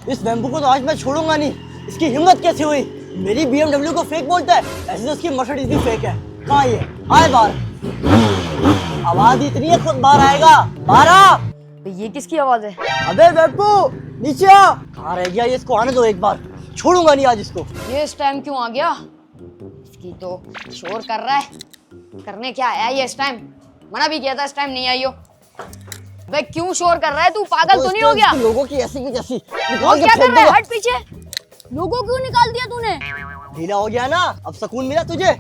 इस बैम्बू को तो आज मैं छोड़ूंगा नहीं। इसकी हिम्मत कैसे हुई, मेरी BMW को फेक बोलता है, ऐसे तो उसकी मर्सिडीज भी फेक है। कहाँ ये, आए बाहर। आवाज इतनी है खुद बाहर आएगा, बाहर आ। ये किसकी आवाज है? अबे बैम्बू नीचे आ। कहाँ रह गया ये, इसको आने दो एक बार, छोड़ूंगा नहीं आज इसको। ये इस टाइम क्यों आ गया? इसकी तो शोर कर रहा है, करने क्या आया ये इस टाइम? मना भी किया था इस टाइम नहीं आइयो। भाई क्यों शोर कर रहा है तू, पागल तो नहीं हो गया? लोगों की ऐसी की जैसी और क्या कर रहा है, हट पीछे। लोगों क्यों निकाल दिया तूने? ढीला हो गया ना, अब सुकून मिला तुझे?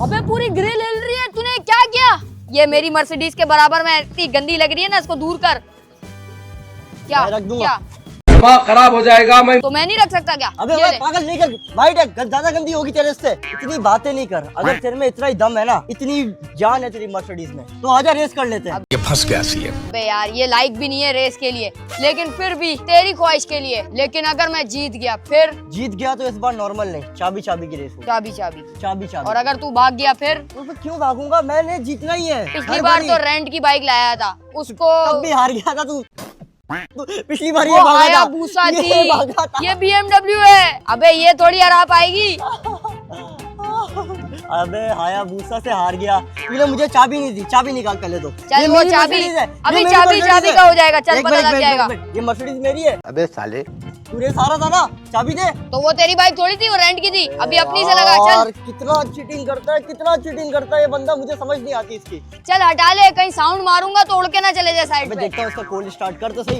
अबे पूरी ग्रिल हिल रही है, तूने क्या किया? ये मेरी मर्सिडीज के बराबर में इतनी गंदी लग रही है ना, इसको दूर कर। क्या रख दूंगा। क्या दिमाग खराब हो जाएगा। मैं तो मैं नहीं रख सकता क्या? अबे भाई पागल नहीं कर, वाइट है ज्यादा गंदी होगी तेरे से। इतनी बातें नहीं कर, अगर तेरे में इतना ही दम है ना, इतनी जान है तेरी मर्सिडीज में, तो आजा रेस कर लेते हैं। ये फंस गया सी है। अबे यार ये लाइक भी नहीं है रेस के लिए, लेकिन फिर भी तेरी ख्वाहिश के लिए। लेकिन अगर मैं जीत गया फिर? जीत गया तो इस बार नॉर्मल नहीं, चाबी चाबी की रेस हो। चाबी चाबी चाबी चाबी। और अगर तू भाग गया फिर? तो फिर क्यों भागूंगा, मैंने जीतना ही है। पिछली बार तो रेंट की बाइक लाया था, उसको तब भी हार गया था तू। पिछली बार वो ये भागा आया था, भूसा थी, ये भागा था। ये BMW है। अबे ये थोड़ी हरा पाएगी। अबे हायाबुसा से हार गया, तूने मुझे चाबी नहीं दी। चाबी निकाल पहले तो। चल ये वो मेरी चाबी, मर्सिडीज है, अभी ये मेरी चाबी मर्सिडीज चाबी है। का हो जाएगा, चल एक पता मिनट, लग जाएगा। ये मर्सिडीज मेरी है। अबे साले तू रेस हारा था ना, चाबी दे। तो वो तेरी बाइक थोड़ी थी, वो रेंट की थी। अभी अपनी से लगा, यार चल कितना चीटिंग करता है, कितना चीटिंग करता है ये बंदा, मुझे समझ नहीं आती इसकी। चल हटा ले, कहीं साउंड मारूंगा तो उड़ के ना चले जाए साइड मैं पे। देखता हूँ इसका कोल्ड स्टार्ट कर तो सही।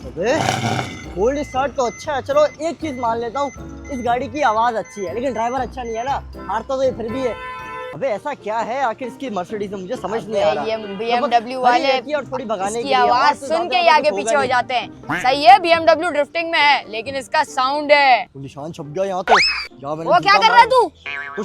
अबे कोल्ड स्टार्ट तो अच्छा है। चलो एक चीज मान लेता हूँ, इस गाड़ी की आवाज अच्छी है, लेकिन ड्राइवर अच्छा नहीं है ना, हारता तो ये फिर भी है। अबे ऐसा क्या है आखिर इसकी मर्सिडीज में, मुझे समझ नहीं आ रहा। ये BMW वाले और थोड़ी भगाने इसकी के लिए आवाज तो सुन के ही ज्यादा आगे कुछ पीछे होगा हो नहीं। जाते हैं। सही है BMW ड्रिफ्टिंग में है, लेकिन इसका साउंड है। निशान छप गया यहाँ तो। जा मैंने वो क्या जूता कर रहा है मारा। तू?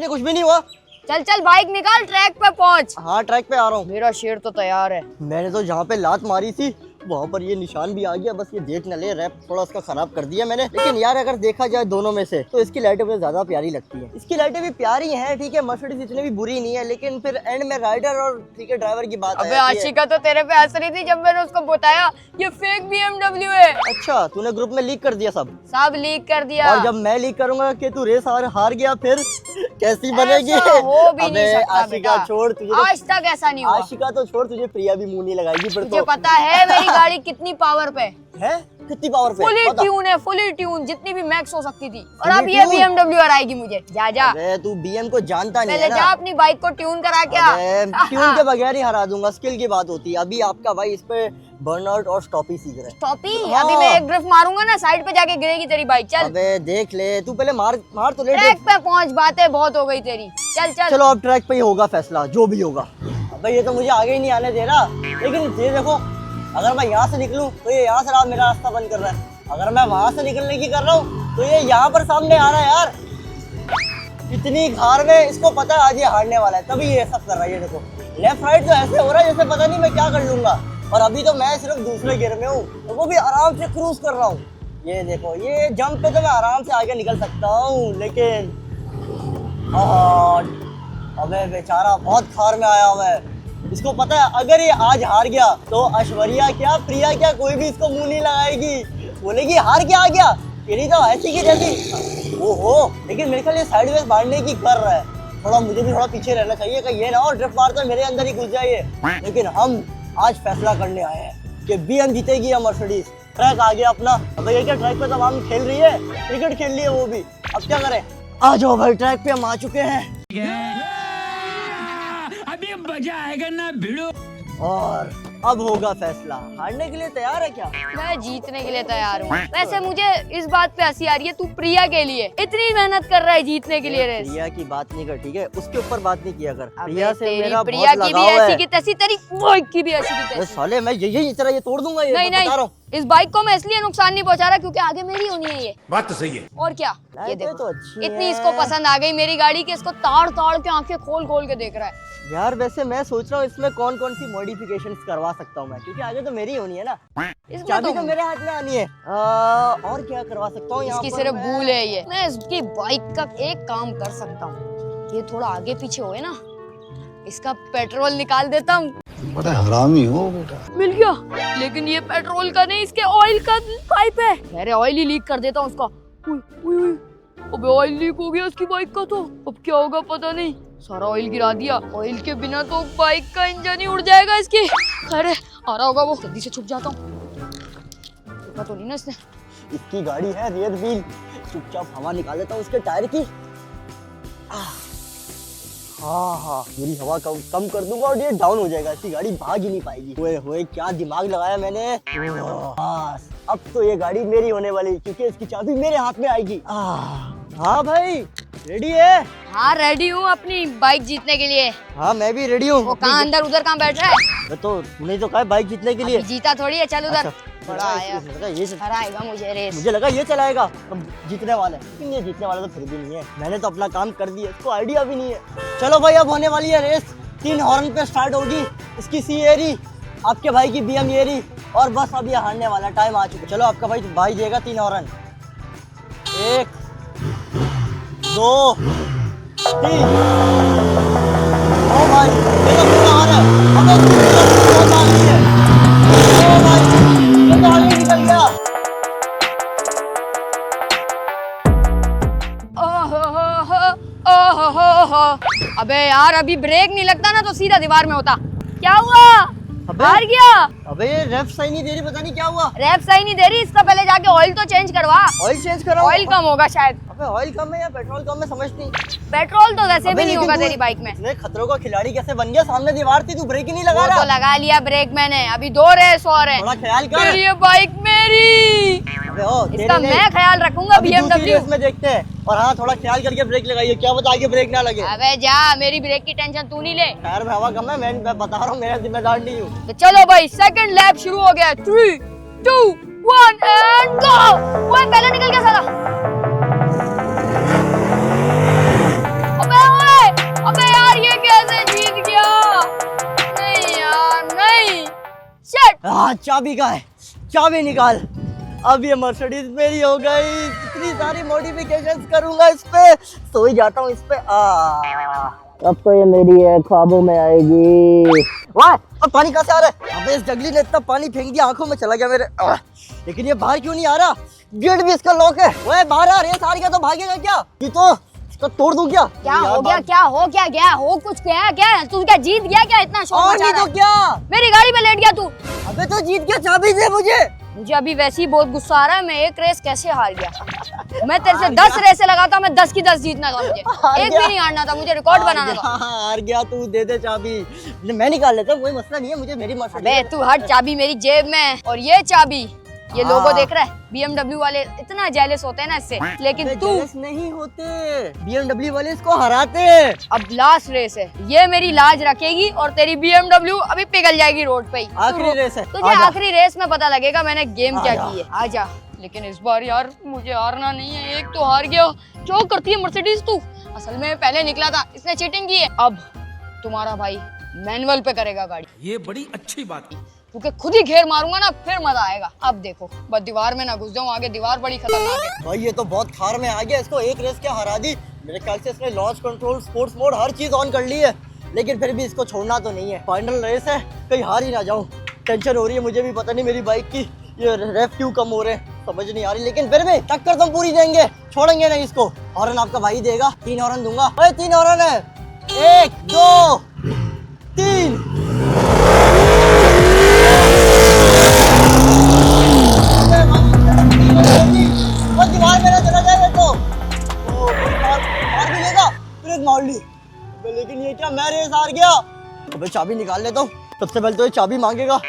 कुछ नहीं हुआ। चल चल बाइक निकाल, ट्रैक पे पहुंच। हाँ ट्रैक पे आ रहा हूँ। मेरा शेर तो तैयार है। मैंने तो जहाँ पे लात मारी थी वहाँ पर ये निशान भी आ गया, बस ये देख न ले। रैप थोड़ा उसका खराब कर दिया मैंने, लेकिन यार अगर देखा जाए दोनों में से तो इसकी लाइटें मुझे ज्यादा प्यारी लगती है। इसकी लाइटें भी प्यारी हैं, ठीक है, मर्सिडीज इतनी भी बुरी नहीं है, लेकिन फिर एंड में राइडर और ठीक है ड्राइवर की बात अबे आ जाती है। आशिका तो तेरे पे हंस रही थी जब मैंने उसको बताया ये फेक BMW है। अच्छा तूने ग्रुप में लीक कर दिया सब लीक कर दिया। और जब मैं लीक करूंगा कि तू रेस हार गया फिर कैसी बनेगी? ऐसा हो भी नहीं अबे सकता आशिका बेटा। छोड़, तुझे आज तक ऐसा नहीं हुआ। आशिका तो छोड़, तुझे प्रिया भी मुंह नहीं लगाएगी फिर तुझे तो। पता है मेरी गाड़ी कितनी पावर पे है? कितनी पावर पे? फुली बता। ट्यून है, फुली ट्यून, जितनी भी मैक्स हो सकती थी। और Fully अब ये tune? BMW हराएगी मुझे। जा जा अबे तू BM को जानता नहीं पहले है ना। जा अपनी बाइक को ट्यून करा क्या। ट्यून के बगैर ही हरा दूंगा, स्किल की बात होती है। अभी आपका भाई इस पे बर्नआउट और स्टॉपी सीख रहा है। टॉपी हाँ। अभी मैं एक ड्रिफ्ट मारूंगा ना, साइड पे जाके गिरेगी तेरी बाइक। चल अबे देख ले, तू पहले मार तो ले। ट्रैक पे पहुंच, बातें बहुत हो गई तेरी। चल चल चलो अब ट्रैक पे ही होगा फैसला, जो भी होगा। अबे ये तो मुझे आगे ही नहीं आने दे रहा, लेकिन ये देखो, अगर मैं यहाँ से निकलूं तो ये यहाँ से मेरा रास्ता बंद कर रहा है। अगर मैं वहां से निकलने की कर रहा हूँ तो ये यहाँ पर सामने आ रहा है। यार इतनी खार में इसको पता है आज ये हारने वाला है, तभी ये सब कर रहा है। ये देखो लेफ्ट राइट तो ऐसे हो रहा है जैसे पता नहीं मैं क्या कर लूंगा। और अभी तो मैं सिर्फ दूसरे गियर में हूँ, तो वो भी आराम से क्रूज कर रहा हूँ। ये देखो, ये जंप पे तो मैं आराम से आगे निकल सकता हूँ, लेकिन अबे बेचारा बहुत खार में आया हुआ है। इसको पता है अगर ये आज हार गया तो ऐश्वर्या क्या, प्रिया क्या, कोई भी इसको मुंह नहीं लगाएगी, बोलेगी हार के आ गया, तेरी तो ऐसी की जैसी। ओहो, लेकिन मेरे ख्याल ये साइडवेज मारने की कर रहा है। थोड़ा मुझे भी थोड़ा पीछे रहना चाहिए, कहीं ये ना और ड्रिफ्ट मारता मेरे अंदर ही घुस जाइए। लेकिन हम आज फैसला करने आए हैं कि BM जीतेगी या मर्सिडीज। ट्रैक आ गया अपना। अब ये क्या ट्रैक पे तो हम खेल रही है, क्रिकेट खेल रही है वो भी। अब क्या करें, आ जाओ भाई, ट्रैक पे हम आ चुके हैं। अभी मजा आएगा ना भिड़ो। और अब होगा फैसला। हारने के लिए तैयार है क्या? मैं जीतने के लिए तैयार हूँ। वैसे मुझे इस बात पे हंसी आ रही है, तू प्रिया के लिए इतनी मेहनत कर रहा है जीतने के लिए रेस। प्रिया की बात नहीं कर, ठीक है, उसके ऊपर बात नहीं किया कर। अबे प्रिया से तेरी मेरा प्रिया बहुत की भी लगाव ऐसी है। की तैसी, तेरी बाइक की भी ऐसी की अरे तैसी। साले मैं यही तरह ये तोड़ दूंगा, ये नहीं मैं बता रहा हूँ। इस बाइक को मैं इसलिए नुकसान नहीं पहुंचा रहा क्योंकि आगे मेरी होनी है ये। बात तो सही है। और क्या, ये लाइटें देखो तो अच्छी इतनी हैं। इसको पसंद आ गई मेरी गाड़ी कि इसको ताड़ ताड़ के आंखें खोल खोल के देख रहा है। यार वैसे मैं सोच रहा हूँ इसमें कौन कौन सी मॉडिफिकेशंस करवा सकता हूँ मैं, क्योंकि आगे तो मेरी होनी है ना, इसमें चाबी तो मेरे हाथ में आनी है। और क्या करवा सकता हूँ यहाँ इसकी पर सिर्फ मैं? भूल है ये। मैं इसकी बाइक का एक काम कर सकता हूँ, ये थोड़ा आगे पीछे होए ना, इसका पेट्रोल निकाल देता हूँ। बड़ा हरामी हो बेटा। मिल गया, लेकिन ये पेट्रोल का नहीं, इसके ऑयल का पाइप है। अरे ऑयल ही लीक कर देता हूँ उसका। उई, उई, उई। अबे ऑयल लीक हो गया उसकी बाइक का, तो अब क्या होगा पता नहीं। सारा ऑयल गिरा दिया। ऑयल के बिना तो बाइक का इंजन ही उड़ जाएगा इसकी। अरे आ रहा होगा वो, जल्दी से छुप जाता हूँ। देखा तो नहीं ना इसने। इसकी गाड़ी है रियर व्हील, चुपचाप हवा निकाल लेता हूँ उसके टायर की। हाँ, पूरी हवा कम कर दूंगा और ये डाउन हो जाएगा, इसकी गाड़ी भाग ही नहीं पाएगी। ओए होए, क्या दिमाग लगाया मैंने। बस अब तो ये गाड़ी मेरी होने वाली, क्योंकि इसकी चाबी मेरे हाथ में आएगी। हाँ भाई, रेडी है? हाँ रेडी हूँ अपनी बाइक जीतने के लिए। हाँ मैं भी रेडी हूँ। वो कहाँ अंदर उधर कहाँ बैठ रहा है? तो तूने तो कहा बाइक जीतने के लिए। अभी जीता थोड़ी है, चल उधर। अच्छा, बड़ा आया, ये हराएगा मुझे रेस। मुझे लगा ये चलाएगा, अब जीतने वाला है। लेकिन ये जीतने वाला तो फिर भी नहीं है। मैंने तो अपना काम कर दिया, इसको आइडिया भी नहीं है। चलो भाई, अब होने वाली है रेस। 3 हॉर्न पे स्टार्ट होगी। इसकी सी एरी, आपके भाई की BM एरी, और बस अब ये हारने वाला, टाइम आ चुका। चलो आपका भाई देगा 3 हॉर्न। 1 2 3। ओ भाई, ये तो पूरा हार है। अबे बहुत आगे है। ओ भाई, ये तो आगे निकल गया। ओहो। अबे यार, अभी ब्रेक नहीं लगता ना तो सीधा दीवार में होता। क्या हुआ? हार गया। अबे ये रेफ सही नहीं दे रही, पता नहीं क्या हुआ। रेप सही नहीं दे रही, इसका पहले जाके ऑयल तो चेंज करवा। ऑयल चेंज करो। ऑयल कम होगा शायद। अबे ऑयल कम है या पेट्रोल कम है, समझ नहीं। पेट्रोल तो वैसे भी अबे नहीं लेकिन होगा तू तेरी बाइक में। इतने खतरों का खिलाड़ी कैसे बन गया? सामने दीवार थी, तू ब्रेक ही नहीं लगा वो तो रहा। लगा लिया ब्रेक मैंने, अभी 2 रेस और है। थोड़ा ख्याल कर। फिर ये बाइक मेरी, अबे ओ, इसका तेरी मैं ख्याल रखूंगा। अभी दूसरी BMW रेस में देखते हैं। और हाँ, थोड़ा ख्याल करके ब्रेक लगाइए, क्या बता आगे ब्रेक ना लगे। अबे जा, मेरी ब्रेक की टेंशन तू नहीं ले। टायर में हवा कम है, मैं बता रहा हूँ, मेरा जिम्मेदार नहीं हूँ। तो चलो भाई, सेकंड लैप शुरू हो गया। 3 2 1 एंड गो। वो पहले निकल गया साला। अबे यार, ये कैसे जीत गया? नहीं यार, नहीं। शिट। हाँ, चाबी का है, चाबी निकाल। अब ये मर्सिडीज मेरी हो गई। इतनी सारी मॉडिफिकेशंस करूंगा इस पे, सो ही जाता हूँ इस पे। अब तो ये मेरी है, ख्वाबों में आएगी। वाह, अब पानी कहाँ से आ रहा है? अबे इस जगली ने इतना पानी फेंक दिया, आंखों में चला गया मेरे। लेकिन ये बाहर क्यों नहीं आ रहा? गेट भी इसका लॉक है। ओए बाहर आ, रेस हार गया तो भागेगा क्या? ये तो इसको तोड़ दूं क्या? क्या हो गया? क्या हो क्या गया? हो कुछ गया क्या? तू क्या जीत गया क्या? इतना शोर और मचा नहीं रहा तो है। क्या? मेरी गाड़ी में लेट गया तू। अबे तो जीत गया, चाबी दे मुझे। मुझे अभी वैसे ही बहुत गुस्सा आ रहा है। मैं एक रेस कैसे हार गया? मैं तेरे से 10 रेसें लगाता, मैं 10 की 10 जीतना था मुझे। एक भी नहीं हारना था, मुझे रिकॉर्ड बनाना था। हार गया तू, दे दे चाबी। मैं निकाल लेता हूँ, कोई मसला नहीं है। मुझे मेरी मर्सिडीज। अबे तू हट, चाबी मेरी जेब में है। और ये चाबी, ये लोगो देख रहा है? BMW वाले इतना जेलस होते हैं ना इससे, लेकिन तू जेलस नहीं होते। BMW वाले इसको हराते हैं। अब लास्ट रेस है, ये मेरी लाज रखेगी और तेरी BMW अभी पिघल जाएगी रोड पे ही। आखिरी रेस है, तुझे आजा। आखिरी रेस में पता लगेगा मैंने गेम क्या आजा। की है। आजा। लेकिन इस बार यार मुझे हारना नहीं है। एक तो हार गया। क्यों करती है मर्सिडीज तू? असल में पहले निकला था, इसने चीटिंग की है। अब तुम्हारा भाई मैनुअल पे करेगा गाड़ी। ये बड़ी अच्छी बात है। क्योंकि खुद ही घेर मारूंगा ना, फिर मजा आएगा। अब देखो, बस दीवार में ना घुस जाऊं, आगे दीवार बड़ी खतरनाक है। भाई ये तो बहुत खार में आ गया, इसको एक रेस क्या हरा दी। मेरे ख्याल से इसने लॉन्च कंट्रोल, स्पोर्ट्स मोड, हर चीज ऑन कर ली है। लेकिन फिर भी इसको छोड़ना तो नहीं है। फाइनल रेस है, कहीं हार ही ना जाऊं। टेंशन हो रही है मुझे भी, पता नहीं मेरी बाइक की ये रेफ क्यों कम हो रहे हैं, समझ नहीं आ रही। लेकिन फिर भी टक्कर तो पूरी देंगे, छोड़ेंगे नहीं इसको। हॉर्न आपका भाई देगा, 3 हॉर्न दूंगा। 3 हॉर्न है, 1 2 3। दीवार मेरा चला जाएगा तो मार भी लेगा, फिर एक मार ली। लेकिन ये क्या, मैं रेस हार गया। अबे चाबी निकाल लेता हूँ। सबसे पहले तो ये चाबी मांगेगा,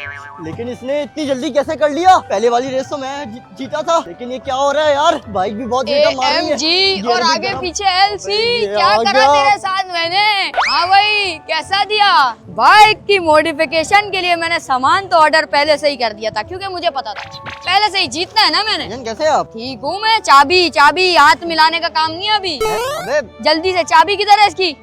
लेकिन इसने इतनी जल्दी कैसे कर लिया? पहले वाली रेस तो मैं जीता था। लेकिन ये क्या हो रहा है यार? बाइक भी बहुत ज़्यादा मार रही है। AMG और आगे पीछे LC। ये क्या आ करा गया। तेरे साथ मैंने? हाँ भाई, कैसा दिया? बाइक की मॉडिफिकेशन के लिए मैंने सामान तो ऑर्डर पहले से ही कर दिया था, क्योंकि मुझे पता था पहले से ही जीतना है ना मैंने। भैया कैसे आप? ठीक हूँ मैं। चाबी हाथ मिलाने का काम नहीं है अभी। अबे जल्दी से चाबी किधर है इसकी?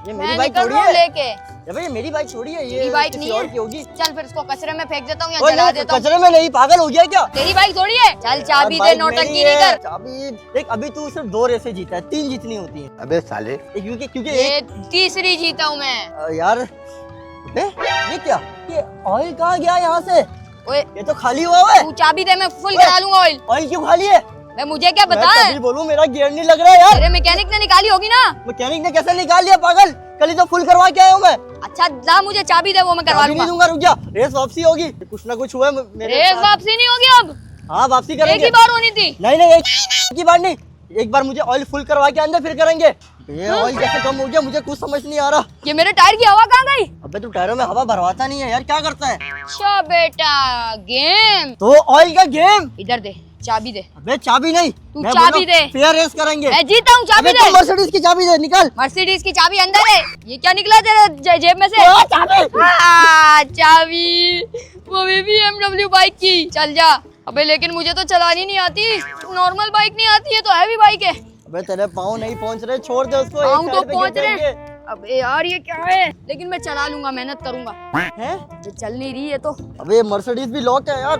ये मैं मेरी बाइक निकल थोड़ी रहा हूँ है। लेके। अबे ये मेरी बाइक छोड़ी है, ये तेरी बाइक किसी नहीं और है। की होगी। चल फिर इसको कचरे में फेंक देता हूँ या ओए जला नहीं, देता हूँ। कचरे में नहीं, पागल हो गया क्या? तेरी बाइक थोड़ी है। चल चाबी दे, बाइक नौटंकी मेरी नहीं है। कर। चाबी देख, अभी तू सिर्फ 2 रेसें जीता है, 3 जीतनी होती है। अबे साले, क्योंकि ये तीसरी जीता हूँ मैं। यार ये क्या? ये ऑयल कहाँ गया यहाँ से? ओए ये तो खाली हुआ है। तू चाबी दे, मैं फुल करा लूंगा ऑयल। ऑयल क्यों खाली है? मैं मुझे क्या मैं बता है? तभी बोलूं मेरा गियर नहीं लग रहा है यार। तेरे मैकेनिक ने निकाली होगी ना। मैकेनिक ने कैसे निकाल लिया पागल? कल ही तो फुल करवा के आया हूँ मैं। अच्छा ला मुझे चाबी दे, वो मैं करवा चाबी नहीं लूंगा। दूंगा, रुक जा। रेस वापसी होगी, कुछ ना कुछ हुआ है मेरे रेस साथ। वापसी नहीं होगी अब, हाँ वापसी एक करेंगे। ही बार होनी थी। नहीं नहीं, एक की बार नहीं, एक बार मुझे ऑयल फुल करवा के अंदर फिर करेंगे। ये ऑयल कैसे कम हो गया, मुझे कुछ समझ नहीं आ रहा। ये मेरे टायर की हवा कहाँ गई? अबे तू टायरों में हवा भरवाता नहीं है यार, क्या करता है? अच्छा बेटा गेम, तो ऑयल का गेम। इधर दे चाबी दे। अबे चाबी नहीं, तू मैं चाबी बोल रहा हूँ, दे। फेयर रेस करेंगे। मैं जीता हूँ, चाबी अबे दे। तू मर्सिडीज की चाबी दे, निकाल। मर्सिडीज की चाबी अंदर है। ये क्या निकला तेरे जेब में से? चाबी। चाबी, वो भी BMW बाइक की। चल जा। अबे लेकिन मुझे तो चलानी नहीं आती, नॉर्मल बाइक नहीं आती है तो हैवी बाइक है। अबे तेरे पाँव नहीं पहुंच रहे, छोड़ दे उसको। पाँव एक तो साइड पे पहुंच गिर रहे जाएंगे। हैं। अबे यार ये क्या है? लेकिन मैं चला लूंगा, मेहनत करूंगा। हैं? ये चल नहीं रही है तो अबे मर्सिडीज भी लॉक है यार,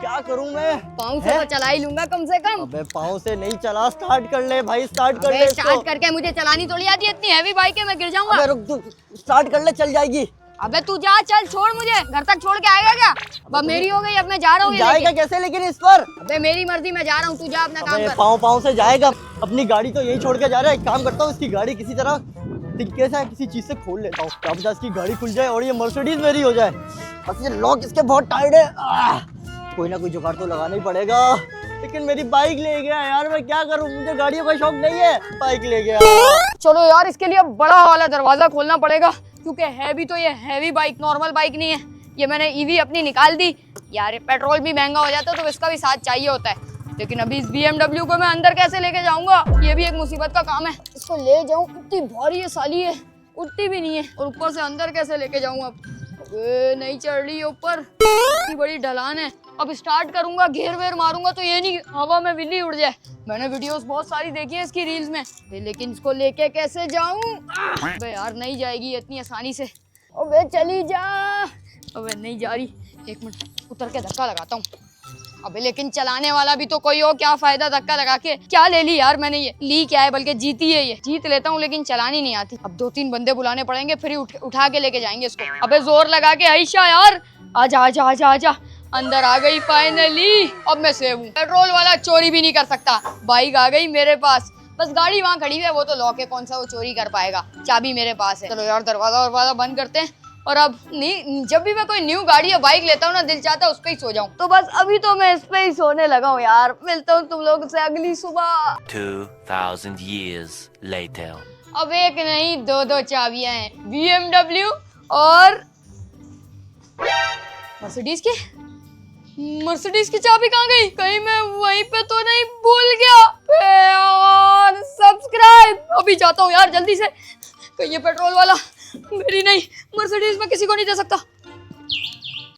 क्या करूं मैं? पाँव से तो चला ही लूंगा कम से कम। अबे पाँव से नहीं चला, स्टार्ट कर ले भाई, स्टार्ट कर ले अबे इसको। स्टार्ट करके मुझे चलानी थोड़ी आती है, इतनी हैवी बाइक है, मैं गिर जाऊंगा। अबे रुक, तू स्टार्ट कर ले, चल जाएगी। अबे तू जा, चल छोड़ मुझे, घर तक छोड़ के आएगा क्या? अब मेरी हो गई, अब मैं जा रहा हूँ ये जाएगा लेके। कैसे लेकिन इस पर? अबे मेरी मर्जी, मैं जा रहा हूँ, तू जा अपना काम अबे कर। पाँव पाँव से जाएगा, अपनी गाड़ी तो यही छोड़ के जा रहा है। एक काम करता हूँ, इसकी गाड़ी किसी तरह तरीके से किसी चीज से खोल लेता हूँ, क्या पता इसकी गाड़ी खुल जाए और ये मर्सिडीज मेरी हो जाए। बस ये लॉक इसके बहुत टाइट है। कोई ना कोई जुगाड़ तो लगाना ही पड़ेगा। लेकिन मेरी बाइक ले गया यार, मैं क्या करूँ? मुझे गाड़ियों का शौक नहीं है, बाइक ले गया। चलो यार, इसके लिए अब बड़ा वाला दरवाजा खोलना पड़ेगा, क्योंकि है भी तो ये हैवी बाइक, नॉर्मल बाइक नहीं है। ये मैंने ईवी अपनी निकाल दी यार। ये पेट्रोल भी महंगा हो जाता है तो इसका भी साथ चाहिए होता है। लेकिन अभी इस BMW को मैं अंदर कैसे लेके जाऊंगा, ये भी एक मुसीबत का काम है। इसको ले जाऊं, इतनी भारी ये साली है, उठती भी नहीं है, और ऊपर से अंदर कैसे लेके जाऊंगा? अबे नहीं चढ़ रही है ऊपर, इतनी बड़ी ढलान है। अब स्टार्ट करूंगा, घेर वेर मारूंगा तो ये नहीं हवा में बिल्ली उड़ जाए। मैंने वीडियोस बहुत सारी देखी है इसकी रील्स में, लेकिन इसको लेके कैसे जाऊं? अबे यार नहीं जाएगी इतनी आसानी से। अबे चली जा। अबे नहीं जा रही, एक मिनट उतर के धक्का लगाता हूँ। अबे लेकिन चलाने वाला भी तो कोई हो, क्या फायदा धक्का लगा के? क्या ले ली यार मैंने, ये ली क्या है, बल्कि जीती है। ये जीत लेता हूँ लेकिन चलानी नहीं आती। अब 2-3 बंदे बुलाने पड़ेंगे, फिर ही उठा के लेके जाएंगे इसको। अबे जोर लगा के आयशा यार, आजा आजा आजा आजा। अंदर आ गई फाइनली। अब मैं सेव हूँ, पेट्रोल वाला चोरी भी नहीं कर सकता। बाइक आ गई मेरे पास, बस गाड़ी वहाँ खड़ी है, वो तो लॉक है, कौन सा वो चोरी कर पाएगा? चाबी मेरे पास है। चलो यार दरवाजा बंद करते हैं। और अब नहीं, जब भी मैं कोई न्यू गाड़ी या बाइक लेता हूँ ना, दिल चाहता है उस पे ही सो जाऊं। तो बस अभी तो मैं इस पे ही सोने लगा हूँ यार। मिलता हूँ तुम लोगों से अगली सुबह। 2000 years later. अब एक नहीं 2-2 चाबियां हैं, BMW और मर्सिडीज की। मर्सिडीज की चाबी कहाँ गई? कहीं मैं वहीं पे तो नहीं भूल गया? यार सब्सक्राइब, अभी जाता हूँ यार जल्दी से। कहीं ये पेट्रोल वाला मेरी नहीं, मर्सिडीज में किसी को नहीं दे सकता।